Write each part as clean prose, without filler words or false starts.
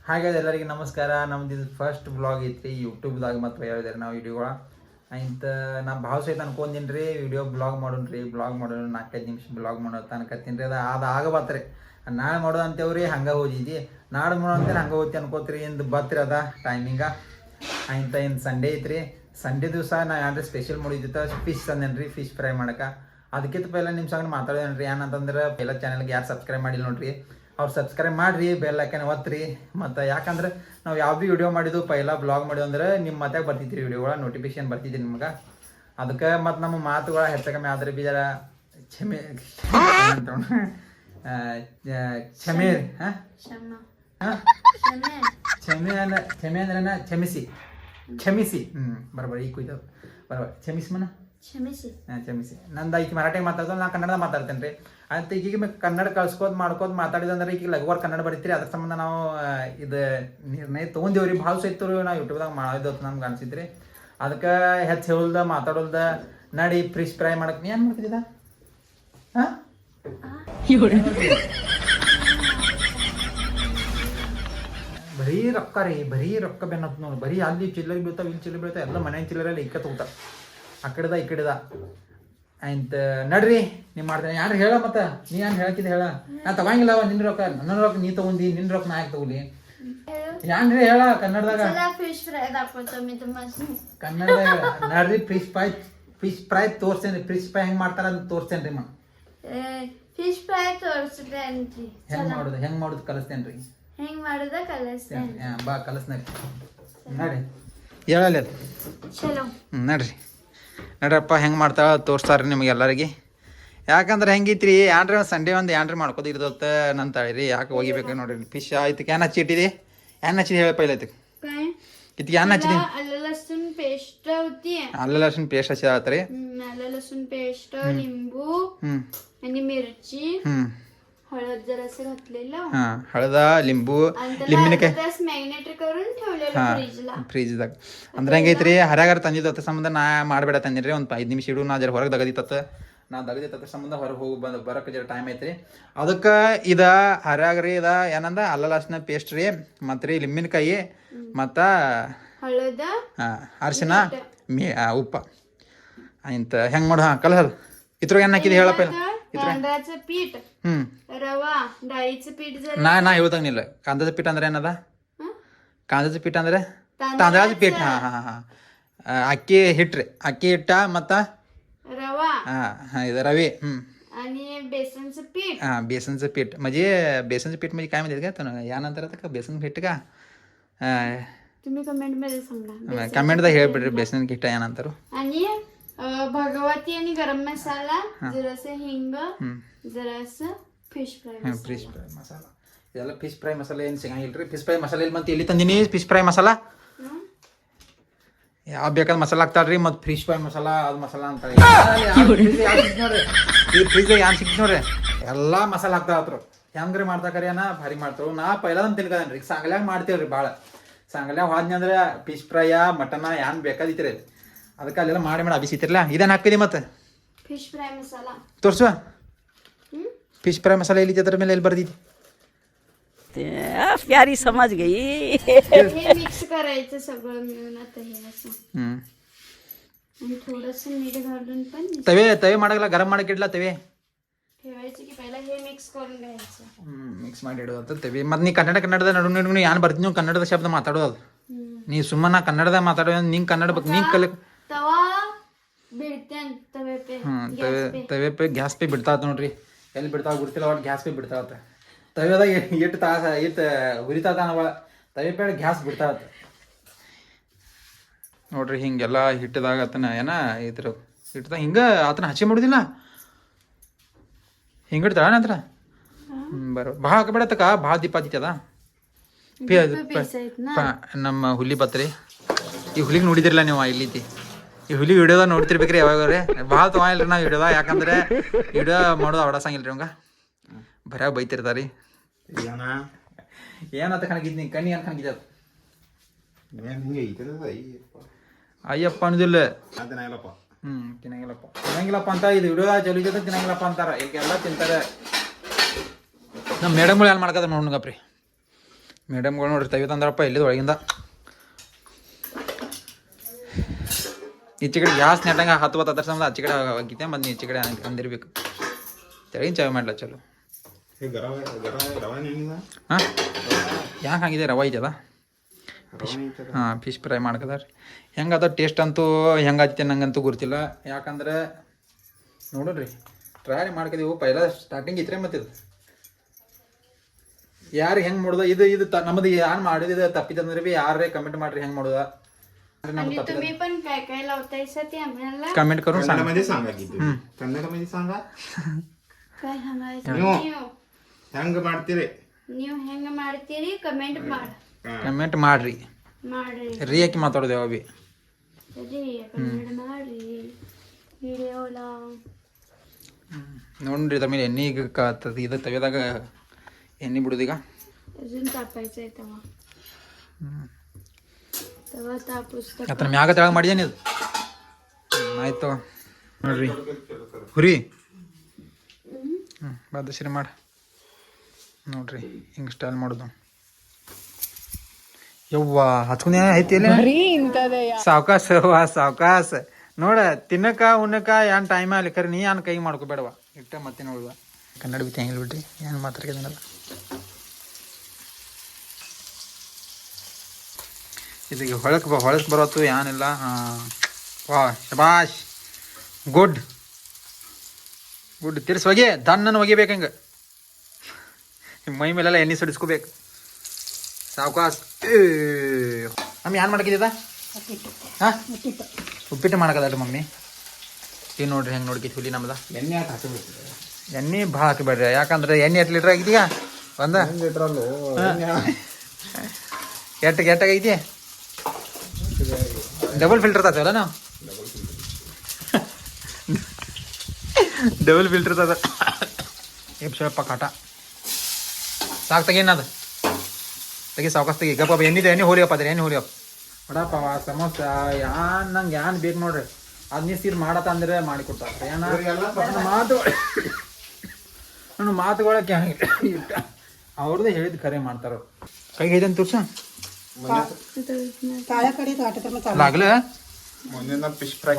ಹಾಗಾದ್ರೆ ಎಲ್ಲರಿಗೆ ನಮಸ್ಕಾರ. ನಮ್ದು ಇದು ಫಸ್ಟ್ ಬ್ಲಾಗ್ ಐತ್ರಿ ಯೂಟ್ಯೂಬ್ದಾಗ ಮತ್ತು ಹೇಳಿದಾರೆ ನಾವು ವಿಡಿಯೋಗಳ ಇಂತ ನಾ ಭಾಳ ಸಹಿತ ಅನ್ಕೊಂತೀನಿ ರೀ ವಿಡಿಯೋ ಬ್ಲಾಗ್ ಮಾಡೋಣ್ರಿ ಬ್ಲಾಗ್ ಮಾಡೋಣ 4-5 ನಿಮಿಷ ಬ್ಲಾಗ್ ಮಾಡೋ ಅನ್ಕತ್ತೀನಿ ರೀ. ಅದು ಆಗಬತ್ರಿ ನಾಳೆ ಮಾಡೋದು ಅಂತೇವ್ರಿ ಹಂಗೆ ಹೋಗಿದ್ದಿ ನಾಳೆ ಮಾಡೋ ಅಂತೇಳಿ ಹಂಗೆ ಹೋಗ್ತಿ ಅನ್ಕೋತೀರಿ ಇಂದು ಬತ್ರಿ ಅದ ಟೈಮಿಂಗ ಇಂಥ ಇನ್ನು ಸಂಡೇ ಐತ್ರಿ. ಸಂಡೇ ದಿವಸ ನಾ ಏನಾರ ಸ್ಪೆಷಲ್ ಮಾಡಿದ್ದಿತ್ತ ಫಿಶ್ ತಂದೇನು ರೀ ಫಿಶ್ ಫ್ರೈ ಮಾಡಕ್ಕೆ. ಅದಕ್ಕಿಂತ ಪೈಲ ನಿಮ್ಮ ಸಂಗ ಮಾತಾಡೋದೇನು ರೀ ಏನಂತಂದ್ರೆ ಪೈಲ ಚಾನಲ್ಗೆ ಯಾರು ಸಬ್ಸ್ಕ್ರೈಬ್ ಮಾಡಿಲ್ಲ ನೋಡ್ರಿ ಅವ್ರು ಸಬ್ಸ್ಕ್ರೈಬ್ ಮಾಡಿರಿ ಬೆಲ್ ಐಕನ್ ಒತ್ತಿರಿ. ಮತ್ತು ಯಾಕಂದ್ರೆ ನಾವು ಯಾವ ಭೀ ವಿಡಿಯೋ ಮಾಡಿದ್ದು ಪೈಲ ಬ್ಲಾಗ್ ಮಾಡಿದ್ವು ಅಂದ್ರೆ ನಿಮ್ಮ ಮತ್ತೆ ಬರ್ತಿದ್ರಿ ವಿಡಿಯೋಗಳ ನೋಟಿಫಿಕೇಶನ್ ಬರ್ತಿದ್ರಿ ನಿಮ್ಗೆ. ಅದಕ್ಕೆ ಮತ್ತು ನಮ್ಮ ಮಾತುಗಳ ಹೆಚ್ಚಕಮ್ಮಿ ಆದ್ರೆ ಬಿ ಜರ ಕ್ಷಮೆ ಕ್ಷಮೆ ರೀ ಹಾಂ ಕ್ಷಮೆ ಅಂದ್ರೆ ಕ್ಷಮಿಸಿ ಬರೋಬರ ಈಗ ಕುಯ್ದು ಬರೋಬರ ಕ್ಷಮಿಸಿ ಕ್ಷಮಿಸಿ ನಂದು ಈಗ ಮರಾಠಿಗೆ ಮಾತಾಡ್ದು ನಾ ಕನ್ನಡ ಮಾತಾಡ್ತೇನೆ ರೀ. ಅಂತ ಈಗ ಕನ್ನಡ ಕಳ್ಸ್ಕೋದು ಮಾಡ್ಕೋದು ಮಾತಾಡಿದಂದ್ರೆ ಈಗ ಲಘುವಾರ ಕನ್ನಡ ಬರೀತೀರಿ. ಅದ್ರ ಸಂಬಂಧ ನಾವು ಇದು ನಿರ್ಣಯ ತೊಗೊಂಡೇವ್ರಿ ಭಾಳ ಸಹಿತ ನಾವು ಯೂಟ್ಯೂಬ್ದಾಗ ಮಾಡೋದು ನಮ್ಗೆ ಅನ್ಸಿದ್ರಿ. ಅದಕ್ಕೆ ಹೆಚ್ಚು ಹೇಳಲ್ದ ಮಾತಾಡೋಲ್ದ ನಡಿ ಫಿಶ್ ಫ್ರೈ ಮಾಡಕ್ಕೆ ನೀ ಏನು ಮಾಡ್ತಿದ್ದ ಹಾಂ ಬರೀ ರೊಕ್ಕ ರೀ ಬರೀ ರೊಕ್ಕ ಬೆನ್ನತ್ ನೋಡಿ ಬರೀ ಅಲ್ಲಿ ಚಿಲ್ಲರೆ ಬೀಳ್ತಾವೆ ಇಲ್ಲಿ ಚಿಲ್ಲರೆ ಬೀಳ್ತಾವೆ ಎಲ್ಲ ಮನೆ ಚಿಲ್ಲರಲ್ಲಿ ಇಕ್ಕ ತಗೋತಾವ ಆ ಕಡೆದ ಈ ಕಡೆದ ಆಯ್ತು ನಡ್ರಿ ನೀವು ಮಾಡ್ತೇನೆ ಯಾರು ಹೇಳ ಮತ್ತೆ ನೀ ಏನು ಹೇಳಕ್ಕಿದ್ ಹೇಳ ನಾ ತಗೊಂಗಿಲ್ಲವ ನಿನ್ನ ರೊಕ್ಕ ನನ್ನ ರೊಕ್ಕ ನೀ ತಗೊಂಡಿ ನಿನ್ನ ರೊಕ್ಕ ನಾ ಯಾಕೆ ತಗೊಲಿ ಯಾನ್ರಿ ಹೇಳ ಕನ್ನಡದಾಗ ಕನ್ನಡದಾಗ ನಡ್ರಿ ಫಿಶ್ ಫ್ರೈ ತೋರ್ಸ್ತೇನೆ ಫಿಶ್ ಫ್ರೈ ಹೆಂಗ್ ಮಾಡ್ತಾರ ಅಂತ ತೋರ್ಸ್ತೇನ್ರಿ ಮ ಫಿಶ್ ಫ್ರೈ ತೋರಿಸ್ತೇನ್ರಿ ಹೆಂಗ್ ಮಾಡುದು ಕಲಿಸ್ತೇನ್ರಿ ಹೆಂಗ್ ಮಾಡೋದ ಕಲಿಸ್ತೇನೆ ಬಾ ಕಲಿಸ್ನೇರಿ ನಡ್ರಿ ಹೇಳಲ್ಲ ಚಲೋ ನಡ್ರಪ್ಪ ಹೆಂಗೆ ಮಾಡ್ತಾಳ ತೋರಿಸ್ತಾರ್ರಿ ನಿಮ್ಗೆ ಎಲ್ಲರಿಗೆ. ಯಾಕಂದ್ರೆ ಹೆಂಗಿತ್ರಿ ಏನ್ರಿ ಒಂದು ಸಂಡೇ ಒಂದು ಏನ್ರಿ ಮಾಡ್ಕೋದು ಇರ್ತತ್ತ ನನ್ನ ತಾಳಿರಿ ಯಾಕೆ ಹೋಗಿಬೇಕು ನೋಡ್ರಿ ಫಿಶ್ ಆಯ್ತು ಏನ್ ಹಚ್ಚಿಟ್ಟಿದೆ ಏನ್ ಹಚ್ಚಿದೆ ಹೇಳಿ ಪೈಲ ಐತಿ ಇದಕ್ಕೆ ಏನ್ ಹಚ್ಚಿದೆ ಅಲ್ಲ ಲಸೂನ್ ಪೇಸ್ಟ್ होती ಅಲ್ಲ ಲಸೂನ್ ಪೇಸ್ಟ್ ಹಚ್ಚಿದಾತ್ರಿ ಅಲ್ಲ ಲಸೂನ್ ಪೇಸ್ಟ್ लिंबू आणि मिरची हळद जरासं घातलेलं हळद लिंबू लिंबिನಕಾಯಿ मॅग्नेट करून ठेवलेलं ಫ್ರಿಜ್ದಾಗ ಅಂದ್ರೆ ಹೆಂಗೈತ್ರಿ ಹರ್ಯಾಗಾರ ತಂದಿದ್ದ ಸಂಬಂಧ ನಾ ಮಾಡಬೇಡ ತಂದಿರಿ ಒಂದು 5 ನಿಮಿಷ ಇಡು ನಾ ಜರ ಹೊರಗೆ ದಗದಿತ್ತ ನಾ ದಗದಿತ್ತ ಸಂಬಂಧ ಹೊರಗೆ ಹೋಗಿ ಬರೋಕೆ ಜರ ಟೈಮ್ ಐತ್ರಿ. ಅದಕ್ಕೆ ಇದ ಹರ್ಯಾಗ್ರಿ ಇದ ಏನಂದ ಅಲ್ಲ ಲಸೂನ ಪೇಸ್ಟ್ ರೀ ಮತ್ತು ರೀ ಲಿಂಬಿನಕಾಯಿ ಮತ್ತು हळद ಅರಿಶಿನ ಉಪ್ಪ ಇಂತ ಹೆಂಗೆ ಮಾಡು ಕಲರ್ ಇದ್ರಾಗ ಏನು ಹಾಕಿದೆ ಹೇಳಪ್ಪ तांदळाचं पीठ रवा डाळीचं पीठ जर ನಾ ಹೇಳ್ದಂಗಿಲ್ಲ ಕಾಂದಾದ ಪೀಠ ಅಂದ್ರೆ ಏನದ ಕಾಂದಾದ ಪೀಠ ಅಂದ್ರೆ ತಾಂದಳದ ಪೀಠ ಹಾಂ ಅಕ್ಕಿ ಹಿಟ್ರಿ ಅಕ್ಕಿ ಹಿಟ್ಟ ಮತ್ತು रवा ಇದು रवी आणि बेसनचं पीठ बेसनचं पीठ म्हणजे बेसनचं पीठ म्हणजे काय म्हणतात का तुम्ही यानंतर आता का बेसन पीठ का तुम्ही कमेंट मध्ये सांगा कमेंटದಾಗ ಹೇಳ್ಬಿಡ್ರಿ बेसन पीठ यानंतर आणि भगवती आणि गरम मसाला जरासं हिंग जरासं फिश फ्राय ಮಸಾಲ ಇದೆಲ್ಲ ಫಿಶ್ ಫ್ರೈ ಮಸಾಲೆ ಏನು ಸಿಗಂಗಿಲ್ರಿ. ಫಿಶ್ ಫ್ರೈ ಮಸಾಲೆ ಇಲ್ಲಿ ಮತ್ತೆ ಎಲ್ಲಿ ತಂದಿನಿ ಫಿಶ್ ಫ್ರೈ ಮಸಾಲ ಯಾವ ಬೇಕಾದ ಮಸಾಲ ಹಾಕ್ತಾಳ್ರಿ ಮತ್ತು ಫಿಶ್ ಫ್ರೈ ಮಸಾಲ ಅದು ಮಸಾಲ ಅಂತಾರೆ ನೋಡ್ರಿ ಈ ಫ್ರಿಜ್ದಾಗ ಏನು ಸಿಕ್ತು ನೋಡ್ರಿ ಎಲ್ಲ ಮಸಾಲ ಹಾಕ್ತಾವ್ರು ಹೆಂಗ್ರಿ ಮಾಡ್ತಾಕ್ರಿ ಅನ್ನ ಭಾರಿ ಮಾಡ್ತಾವ. ನಾ ಪೈಲಾದನ್ ತಿನ್ಕದೇನ್ರಿ ಈಗ ಸಾಂಗ್ಲ್ಯಾಗ ಮಾಡ್ತೇವ್ರಿ ಭಾಳ ಸಾಂಗ್ಲ್ಯಾಗ ಹೋದ್ನಿ ಅಂದ್ರೆ ಫಿಶ್ ಫ್ರೈಯ ಮಟನ ಏನು ಬೇಕಾದಿತ್ರಿ ಅದಕ್ಕೆ ಅಲ್ಲೆಲ್ಲ ಮಾಡಿ ಅಭಿಸಿತಿರಲ್ಲ ಇದೇನು ಹಾಕಿದೆ ಮತ್ತೆ फिश फ्राय मसाला ತೋರಿಸುವ ಫಿಶ್ ಫ್ರೈ ಮಸಾಲೆ ಎಲ್ಲಿ ಅದ್ರ ಮೇಲೆ ಎಲ್ಲಿ ಬರ್ದಿದ್ದಿ प्यारी समझ गई हे मिक्स करायचं सगळं मिळून आता हे असं आणि थोडंसं मीठ घालून पण तवे ಮಾಡಲ್ಲ ಗರಂ ಮಾಡಕ್ಕೆ ಇಡ್ಲಾ ತವೆ ठेवायचं की पहिला हे मिक्स करून घ्यायचं ಮಿಕ್ಸ್ ಮಾಡಿ ಇಡೋದು ತವೆ ಮತ್ತೆ ನೀ ಕನ್ನಡದ ನಡು ಏನು ಬರ್ತೀನಿ ನೀವು ಕನ್ನಡದ ಶಬ್ದ ಮಾತಾಡೋದು ನೀ ಸುಮ್ಮನೆ ಕನ್ನಡದ ಮಾತಾಡೋ ನಿಂಗೆ ಕನ್ನಡ ಬೇಕು ನೀ तवा ಬಿಡ್ತೆ ತವೆ ತವೆ ಪೇ ಗ್ಯಾಸ್ ಪೇ ಬಿಡ್ತಾ ನೋಡ್ರಿ ಎಲ್ಲಿ ಬಿಡ್ತಾವ ಗುರ್ತಿಲ್ಲ ಒಟ್ಟು ಗ್ಯಾಸ್ ಪೇ ಬಿಡ್ತಾವತ್ತ ತವೆದಾಗ ಎಷ್ಟು ತಾಸ ಎಷ್ಟು ಉರಿತಾವ ತವೆ ಪೇ ಗ್ಯಾಸ್ ಬಿಡ್ತಾವತ್ತ ನೋಡ್ರಿ ಹಿಂಗೆಲ್ಲ ಹಿಟ್ಟದಾಗ ಆತನ ಏನ ಇದ್ರ ಹಿಟ್ಟದಾಗ ಹಿಂಗೆ ಆತನ ಹಚ್ಚಿ ಮಾಡೋದಿಲ್ಲ ಹಿಂಗೆ ಇಡ್ತಾಳ ನಂತರ ಬರೋ ಭಾಳ ಹಾಕಬೇಡತ್ತಕ್ಕ ಭಾಳ ದೀಪ ಆದಿತ್ತದ ನಮ್ಮ ಹುಲಿ ಬತ್ರಿ ಈ ಹುಲಿಗೆ ನೋಡಿದಿರಲ್ಲ ನೀವು ಇಲ್ಲಿತಿ ಈ ಹುಲಿ ವಿಡಿಯೋದಾಗ ನೋಡ್ತಿರ್ಬೇಕ್ರಿ ಯಾವಾಗ್ರೆ ಭಾಳ ತೊಗೊಂಡಿಲ್ರಿ ನಾವು ವಿಡಿಯೋದಾಗ ಯಾಕಂದ್ರೆ ವಿಡಿಯೋ ಮಾಡೋದು ಅವಡಸಂಗಿಲ್ರಿ ಅವಂಗ ಬರ್ಯಾಗ ಬೈತಿರ್ತಾರಿ ಏನಂತ ಕಣಗಿದ್ ನೀ ಕಣ್ಣಿ ಏನು ಕಣಗಿದ ಅಯ್ಯಪ್ಪ ಅನ್ನೋದಿಲ್ಲ ತಿನ್ನಂಗಿಲ್ಲಪ್ಪ ಅಂತ ಇದು ವಿಡಿಯೋದಾಗ ಜೊತೆ ಜೊತೆ ತಿನ್ನಂಗಿಲ್ಲಪ್ಪ ಅಂತಾರ ಈಗ ಎಲ್ಲ ತಿಂತಾರೆ ನಮ್ಮ ಮೇಡಮ್ಗಳು ಏನು ಮಾಡ್ಕದ ನೋಡ್ಗಪ್ರಿ ಮೇಡಮ್ಗಳು ನೋಡ್ರಿ ತವಿ ತಂದ್ರಪ್ಪ ಇಲ್ಲಿದ್ದು ಒಳಗಿಂದ ಈಚೆ ಕಡೆ ಗ್ಯಾಸ್ ನೆಟ್ಟಂಗೆ ಹತ್ತು ಬತ್ತು ಅದರ ಸಂಬಂಧ ಆಚೆ ಕಡೆ ಹೋಗಿದ್ದೆ ಮತ್ತು ಈಚೆ ಕಡೆ ಅಂದಿರ್ಬೇಕು ತೆಳಗಿನ ಚಾವಿ ಮಾಡ್ಲ ಚಲೋ ಹಾಂ ಯಾಕೆ ಹಾಗಿದೆ ರವೆ ಐತದ ಹಾಂ ಫಿಶ್ ಫ್ರೈ ಮಾಡ್ಕದಾರ ಹೆಂಗದ ಟೇಸ್ಟ್ ಅಂತೂ ಹೆಂಗೈತೆ ನಂಗಂತೂ ಗೊತ್ತಿಲ್ಲ ಯಾಕಂದ್ರೆ ನೋಡ್ರಿ ಟ್ರೈ ಮಾಡ್ಕಿದೀವಿ ಪೈಲ ಸ್ಟಾರ್ಟಿಂಗ್ ಇದ್ರೆ ಮತ್ತೆ ಇದು ಯಾರು ಹೆಂಗೆ ಮಾಡೋದ ಇದು ನಮ್ಮದು ಯಾರು ಮಾಡಿದ ತಪ್ಪಿದಂದ್ರೆ ಬಿ ಯಾರೇ ಕಮೆಂಟ್ ಮಾಡ್ರಿ ಹೆಂಗೆ ಮಾಡೋದ आणि तुम्ही पण काय काय लावतायसा ते आम्हाला कमेंट करून सांगा कन्नडमध्ये सांगा की तुम्ही कन्नडमध्ये सांगा काय सांगायचं ನೀವು ನೀವು ಹೆಂಗ್ ಮಾಡ್ತೀರಿ ನೀವು ಹೆಂಗ ಮಾಡ್ತೀರಿ ಕಮೆಂಟ್ ಕಮೆಂಟ್ ಮಾಡ್ರಿ ಮಾಡ್ರಿ ರೀ ಯಾಕೆ ಮಾತಾಡೋದೇವ ಬಿ ಸರಿ ಕಮೆಂಟ್ ಮಾಡ್ರಿ ವಿಡಿಯೋಲ ನೋಡ್ರಿ ತಮ್ಮ ಎಣ್ಣೆ ಈಗ ಇದು ತೆಗೆದಾಗ ಎಣ್ಣೆ ಬಿಡೋದೀಗ अजून तापायचं आहे तेव्हा तेव्हा तापूस ಆತನ ಮ್ಯಾಗ ತೆಳಗ ಮಾಡಿದೇನೆ ಇದು ಆಯ್ತು ನೋಡ್ರಿ ಹುರಿ ಬಾದಶ್ರೀ ಮಾಡ ನೋಡ್ರಿ ಹಿಂಗೆ ಸ್ಟೈಲ್ ಮಾಡೋದು ಯವ್ವ ಹಚ್ಕೊಂಡ್ ಐತಿ ಸಾವ್ಕಾಸ ಸಾವ್ಕಾಸ ನೋಡ ತಿನ್ನಕ ಉಣ್ಣಕ ಏನ್ ಟೈಮ್ ಅಲ್ಲಿ ಕರೆ ನೀ ಏನ್ ಕೈ ಮಾಡ್ಕೋಬೇಡವ ಇಟ್ಟ ಮತ್ತೆ ನೋಡುವ ಕನ್ನಡ ಬಿಟ್ಟು ಹೆಂಗಿಲ್ ಬಿಟ್ರಿ ಏನು ಮಾತಾಡ್ಕಿದ್ದೀನಲ್ಲ ಇದೀಗ ಹೊಳಕ್ ಬರೋತ್ತು ಏನಿಲ್ಲ ವಾ ಶಬಾಷ್ ಗುಡ್ ಗುಡ್ ತಿರ್ಸಿ ಹೊಗೆ ದಣ್ಣನ ಒಗಿಬೇಕು ಹಿಂಗೆ ಮೈ ಮೇಲೆಲ್ಲ ಎಣ್ಣೆ ಸಿಡಿಸ್ಕೋಬೇಕು ಸಾವ್ಕಾಸ್ ಮಮ್ಮಿ ಏನು ಮಾಡಕಿದ್ದ ಹಾಂ ಉಪ್ಪಿಟ್ಟು ಮಾಡಕದಲ್ರಿ ಮಮ್ಮಿ ಈಗ ನೋಡ್ರಿ ಹೆಂಗೆ ನೋಡ್ಕೈತಿ ಹುಲಿ ನಮ್ದ ಎಣ್ಣೆ ಹಾಕಿ ಹಾಕಬೇಕು ಎಣ್ಣೆ ಭಾಳ ಹಾಕಿಬೇಡ್ರಿ ಯಾಕಂದ್ರೆ ಎಣ್ಣೆ ಎಷ್ಟು ಲೀಟ್ರ್ ಆಗಿದೀಗ ಒಂದ ಲೀಟ್ರಲ್ಲು ಎಟ್ಟಾಗೈತಿ ಡಬಲ್ ಫಿಲ್ಟರ್ ತಾತವಲ್ಲ ನಾವು ಡಬಲ್ ಫಿಲ್ಟರ್ ತಾತ ಸ್ವಲ್ಪ ಕಾಟ ಸಾಕು ತೆಗೀನದು ತೆಗಿ ಸಾವಕಾಶ ತೆಗಿ ಗಪ್ಪ ಎಣ್ಣೆ ಹೋಲಿಯಪ್ಪ ಅದ್ರ ಎಣ್ಣೆ ಹೋಲಿಯಪ್ಪ ವಡಾಪಾವ ಸಮೋಸ ಯಾನ್ ನಂಗೆ ಯಾನ್ ಬೇಕು ನೋಡ್ರಿ ಅದ್ ನೀ ಸೀರ್ ಮಾಡತ್ತ ಅಂದ್ರೆ ಮಾಡಿ ಕೊಡ್ತಾರೆ ನನ್ನ ಮಾತುಗಳಕ್ಕೆ ಇಟ್ಟ ಅವ್ರದ್ದು ಹೇಳಿದ್ ಖರೆ ಮಾಡ್ತಾರ ಕೈಗೆ ಐದಂತ ತೋರ್ಸ लागलं ಮುಂದಿನ ಫಿಶ್ ಫ್ರೈ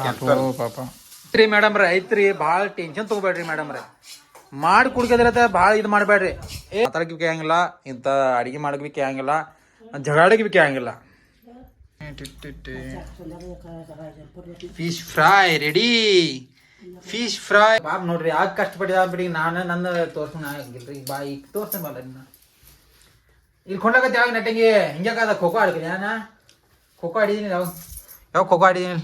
ಪಾಪ ರೀ ಮೇಡಮ್ ರೀ ಐತ್ರಿ ಭಾಳ ಟೆನ್ಷನ್ ತಗೋಬೇಡ್ರಿ ಮೇಡಮ್ ರೀ ಮಾಡಿ ಕುಡ್ಕದ್ರತ ಭಾಳ ಇದು ಮಾಡಬೇಡ್ರಿ ಮಾತಾಡಕ್ಕೆ ಬಿ ಆಗಂಗಿಲ್ಲ ಇಂಥ ಅಡಿಗೆ ಮಾಡಕ್ಕೆ ಬಿ ಆಗಂಗಿಲ್ಲ ಜಗಾಡಕ್ಕೆ ಬಿ ಆಗಂಗಿಲ್ಲ fish fry ready fish fry Bob ನೋಡ್ರಿ ಯಾಕೆ ಕಷ್ಟಪಟ್ಟಿದ ಬಿಡಿ ನಾನು ನನ್ನ ತೋರ್ಸೋಣ ಆಗಿಲ್ರಿ ಬಾ ಈಗ ತೋರ್ಸೇನ್ ಬಲ್ಲ ಇಲ್ಲಿ ಕೊಂಡಾಗತ್ತೆ ಯಾವಾಗ ನಟಂಗಿ ಹಿಂಗ್ಯಾಕದ ಖೋಖೋ ಆಡ್ತೀನಿ ನಾನು ಖೋಖೋ ಆಡಿದೀನಿ ಯಾವ ಖೋಖೋ ಆಡಿದೀನಿ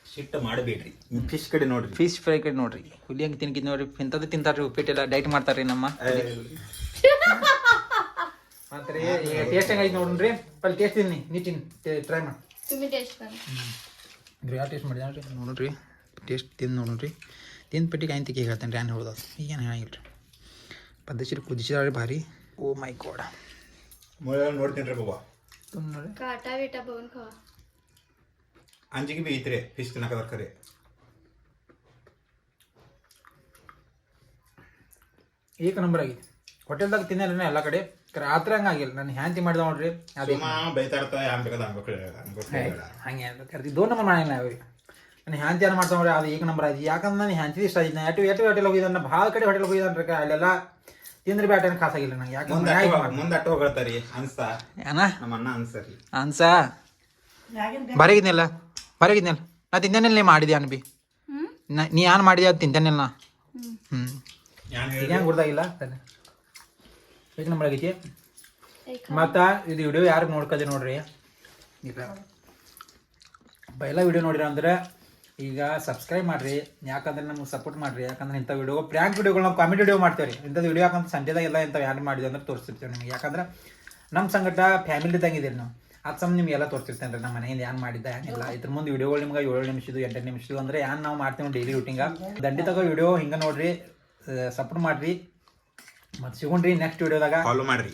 ಸಿಟ್ಟು ಮಾಡಬೇಡ್ರಿ ಫಿಶ್ ಕಡೆ ನೋಡ್ರಿ ಫಿಶ್ ಫ್ರೈ ಕಡೆ ನೋಡ್ರಿ ಹುಲಿ ಹಂಗೆ ತಿನ್ಕಿದ್ ನೋಡ್ರಿ ಇಂಥದ್ದು ತಿಂತಾರ್ರಿ ಉಪ್ಪಿಟ್ಟೆಲ್ಲ ಡೈಟ್ ಮಾಡ್ತಾರ್ರಿ ನಮ್ಮ ಮತ್ತೆ ಈಗ ಟೇಸ್ಟ್ ಹೆಂಗೈತಿ ನೋಡ್ರಿ ಪಲ್ಲಿ ಟೇಸ್ಟ್ ತಿನ್ನಿ ನೀ ಟ್ರೈ ಮಾಡಿ तुम्ही टेस्ट करा ಯಾವ ಟೇಸ್ಟ್ ಮಾಡಿ ನೋಡ್ರಿ ಟೇಸ್ಟ್ ತಿಂದು ನೋಡ್ರಿ ತಿಂದು ಪಟ್ಟಿಗೆ ಆಯ್ತು ತಿಕ್ಕಿ ಹೇಳ್ತೇನೆ ರೀ ಏನು ಹೇಳ್ದ ಈಗೇನು ಹೇಳಂಗಿಲ್ಲ ರೀ ಪದ್ಧತಿ ಕುದಿಸಿದಾಳೆ ಭಾರಿ ಓ ಮೈ ಗಾಡ್ ನೋಡ್ತೀನಿ ರೀ ಬಾಬಾ ನೋಡಿ काटा बिटा बघून खावा ಅಂಜಿಗೆ ಬಿ ಐತ್ರಿ ಫಿಶ್ ತಿನ್ನಕದಾರ ಖರೆ ಏಕ ನಂಬರ್ ಆಗೈತಿ ಹೋಟೆಲ್ದಾಗ ತಿನ್ನಲ್ಲ ಎಲ್ಲ ಕಡೆ ರಾತ್ರಿ ಹಂಗಾಗಿಲ್ಲ ನಾನು ಹ್ಯಾಂತಿ ಮಾಡಿದ ನೋಡ್ರಿ ಅದೇ ಬೈತಾ ಇರ್ತಾ ಹ್ಯಾಂಗ್ ಬೇಕಾದ ಹಂಗೆ ಕರ್ತಿ ದೋ ನಂಬರ್ ಮಾಡಿಲ್ಲ ಅವ್ರಿಗೆ ನಾನು ಹ್ಯಾಂತಿ ಏನು ಮಾಡ್ತಾ ನೋಡ್ರಿ ಅದು ಏಕ ನಂಬರ್ ಆಯ್ತು ಯಾಕಂದ್ರೆ ನಾನು ಹ್ಯಾಂತಿ ಇಷ್ಟ ಆಯ್ತು ಎಟ್ಟು ಹೋಟೆಲ್ ಹೋಗಿದ್ದಾನೆ ಭಾಳ ಕಡೆ ಹೋಟೆಲ್ ಹೋಗಿದ್ದಾನೆ ರೀ ಅಲ್ಲೆಲ್ಲ ತಿಂದ್ರೆ ಬ್ಯಾಟ ಏನು ಖಾಸಾಗಿಲ್ಲ ನಂಗೆ ಯಾಕಂದ್ರೆ ಮುಂದೆ ಅಟ್ಟು ಹೋಗ್ತಾರಿ ಅನ್ಸ್ತಾ ಏನ ನಮ್ಮ ಅಣ್ಣ ಅನ್ಸರಿ ಅನ್ಸ ಬರಗಿದ್ನಿಲ್ಲ ಬರಗಿದ್ನಿಲ್ಲ ನಾ ತಿಂದೇನಿಲ್ಲ ನೀ ಮಾಡಿದ್ಯಾ ಅನ್ಬಿ ನೀ ಏನು ಮಾಡಿದ್ಯಾ ಅದು ತಿಂತೇನಿಲ್ಲ ನಾ ಏನು ಗುರ್ದಾಗಿಲ್ಲ ಏಕ ನಂಬರ್ ಆಗೈತಿ ಮತ್ತು ಇದು ವಿಡಿಯೋ ಯಾರು ನೋಡ್ಕೊಳ್ರಿ ನೋಡ್ರಿ ಇಲ್ಲ ಎಲ್ಲ ವಿಡಿಯೋ ನೋಡಿರ ಅಂದ್ರೆ ಈಗ ಸಬ್ಸ್ಕ್ರೈಬ್ ಮಾಡಿರಿ ಯಾಕಂದ್ರೆ ನಮ್ಗೆ ಸಪೋರ್ಟ್ ಮಾಡಿರಿ ಯಾಕಂದ್ರೆ ಇಂಥ ವಿಡಿಯೋ ಪ್ರ್ಯಾಂಕ್ ವಿಡಿಯೋಗಳು ನಾವು ಕಾಮಿಡಿ ವಿಡಿಯೋ ಮಾಡ್ತೀವಿ ರೀ ಇಂಥದ್ದು ವಿಡಿಯೋ ಯಾಕಂದ್ರೆ ಸಂಡೇದಾಗೆಲ್ಲ ಇಂಥ ಯಾರು ಮಾಡಿದ್ವಿ ಅಂದ್ರೆ ತೋರಿಸ್ತಿರ್ತೀವಿ ನಿಮ್ಗೆ ಯಾಕಂದ್ರೆ ನಮ್ಮ ಸಂಗಟ ಫ್ಯಾಮಿಲಿದಂಗೆ ಇದೀರಿ ನಾವು ಅದು ಸಮ ನಿಮಗೆಲ್ಲ ತೋರಿಸ್ತಿರ್ತೇನೆ ರೀ ನಮ್ಮ ಮನೆಯಿಂದ ಏನು ಮಾಡಿದ್ದೆ ಏನಿಲ್ಲ ಇದ್ರ ಮುಂದೆ ವಿಡಿಯೋಗಳು ನಿಮ್ಗೆ 7 ನಿಮಿಷದ್ದು 8 ನಿಮಿಷದ್ದು ಅಂದ್ರೆ ಏನು ನಾವು ಮಾಡ್ತೀವಿ ಡೈಲಿ ರೂಟಿಂಗ ದಂಡಿ ತಗೋ ವಿಡಿಯೋ ಹಿಂಗೆ ನೋಡ್ರಿ ಸಪೋರ್ಟ್ ಮಾಡಿರಿ ಮತ್ತು ಸಿಗೋಣ್ರಿ ನೆಕ್ಸ್ಟ್ ವಿಡಿಯೋದಾಗ ಫಾಲೋ ಮಾಡ್ರಿ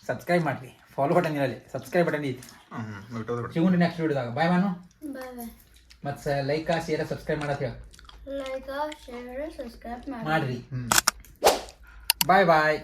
ಸಬ್ಸ್ಕ್ರೈಬ್ ಮಾಡಿರಿ ಫಾಲೋ ಬಟನ್ ಇರಲಿ ಸಬ್ಸ್ಕ್ರೈಬ್ ಬಟನ್ ಐತಿ ಸಿಗೋಣ್ರಿ ನೆಕ್ಸ್ಟ್ ವಿಡಿಯೋದಾಗ ಬಾಯ್ ಮಾನು बाय बाय ಮತ್ತು ಲೈಕ್ ಶೇರ್ ಸಬ್ಸ್ಕ್ರೈಬ್ ಮಾಡತ್ ಹೇಳಿ लाईक शेअर सबस्क्राईब ಮಾಡ್ರಿ ಬಾಯ್ ಬಾಯ್